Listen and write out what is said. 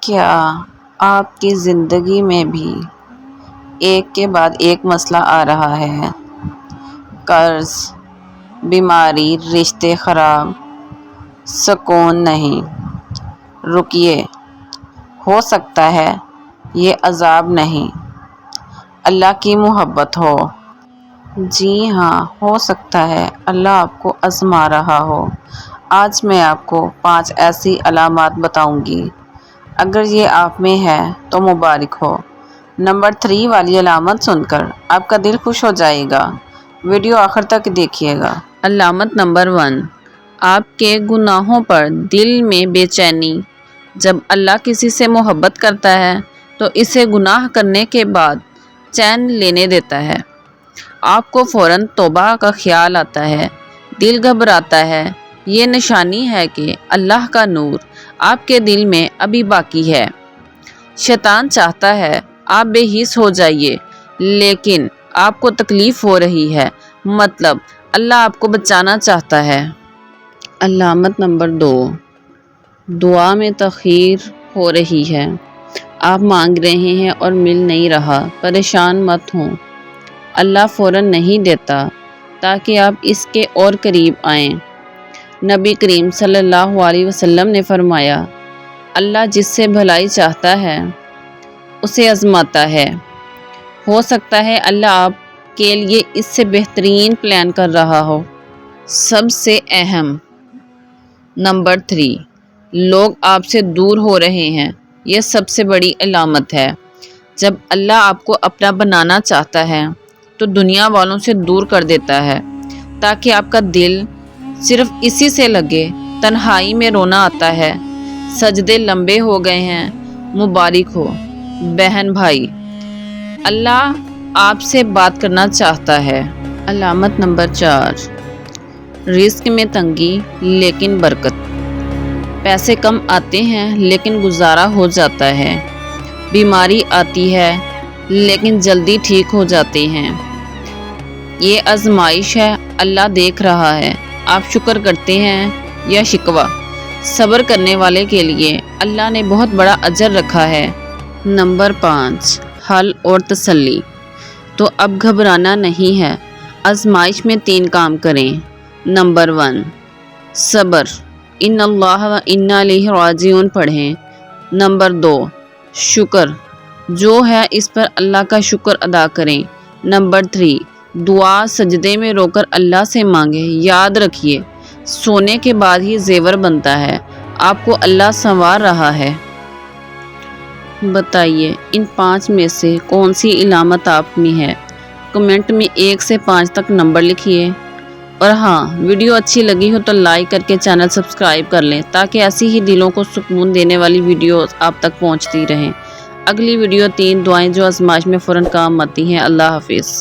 کیا آپ کی زندگی میں بھی ایک کے بعد ایک مسئلہ آ رہا ہے؟ قرض، بیماری، رشتے خراب، سکون نہیں؟ رکیے، ہو سکتا ہے یہ عذاب نہیں، اللہ کی محبت ہو۔ جی ہاں، ہو سکتا ہے اللہ آپ کو آزما رہا ہو۔ آج میں آپ کو 5 ایسی علامات بتاؤں گی، اگر یہ آپ میں ہے تو مبارک ہو۔ نمبر 3 والی علامت سن کر آپ کا دل خوش ہو جائے گا، ویڈیو آخر تک دیکھیے گا۔ علامت نمبر 1، آپ کے گناہوں پر دل میں بے چینی۔ جب اللہ کسی سے محبت کرتا ہے تو اسے گناہ کرنے کے بعد چین لینے دیتا ہے۔ آپ کو فوراً توبہ کا خیال آتا ہے، دل گھبراتا ہے۔ یہ نشانی ہے کہ اللہ کا نور آپ کے دل میں ابھی باقی ہے۔ شیطان چاہتا ہے آپ بے حس ہو جائیے، لیکن آپ کو تکلیف ہو رہی ہے، مطلب اللہ آپ کو بچانا چاہتا ہے۔ علامت نمبر 2، دعا میں تاخیر ہو رہی ہے۔ آپ مانگ رہے ہیں اور مل نہیں رہا، پریشان مت ہوں، اللہ فوراً نہیں دیتا تاکہ آپ اس کے اور قریب آئیں۔ نبی کریم صلی اللہ علیہ وسلم نے فرمایا، اللہ جس سے بھلائی چاہتا ہے اسے آزماتا ہے۔ ہو سکتا ہے اللہ آپ کے لیے اس سے بہترین پلان کر رہا ہو۔ سب سے اہم نمبر 3، لوگ آپ سے دور ہو رہے ہیں۔ یہ سب سے بڑی علامت ہے۔ جب اللہ آپ کو اپنا بنانا چاہتا ہے تو دنیا والوں سے دور کر دیتا ہے تاکہ آپ کا دل صرف اسی سے لگے۔ تنہائی میں رونا آتا ہے، سجدے لمبے ہو گئے ہیں، مبارک ہو بہن بھائی، اللہ آپ سے بات کرنا چاہتا ہے۔ علامت نمبر 4، رزق میں تنگی لیکن برکت۔ پیسے کم آتے ہیں لیکن گزارا ہو جاتا ہے۔ بیماری آتی ہے لیکن جلدی ٹھیک ہو جاتے ہیں۔ یہ آزمائش ہے، اللہ دیکھ رہا ہے آپ شکر کرتے ہیں یا شکوہ۔ صبر کرنے والے کے لیے اللہ نے بہت بڑا اجر رکھا ہے۔ نمبر 5، حل اور تسلی۔ تو اب گھبرانا نہیں ہے، آزمائش میں 3 کام کریں۔ نمبر 1، صبر، ان اللہ و انا الیہ راجعون پڑھیں۔ نمبر 2، شکر، جو ہے اس پر اللہ کا شکر ادا کریں۔ نمبر 3، دعا سجدے میں رو کر اللہ سے مانگیں۔ یاد رکھیے، سونے کے بعد ہی زیور بنتا ہے، آپ کو اللہ سنوار رہا ہے۔ بتائیے ان 5 میں سے کون سی علامت آپ میں ہے؟ کمنٹ میں 1 سے 5 تک نمبر لکھیے۔ اور ہاں، ویڈیو اچھی لگی ہو تو لائک کر کے چینل سبسکرائب کر لیں تاکہ ایسی ہی دلوں کو سکون دینے والی ویڈیوز آپ تک پہنچتی رہیں۔ اگلی ویڈیو 3 دعائیں جو آزمائش میں فوراً کام آتی ہیں۔ اللہ حافظ۔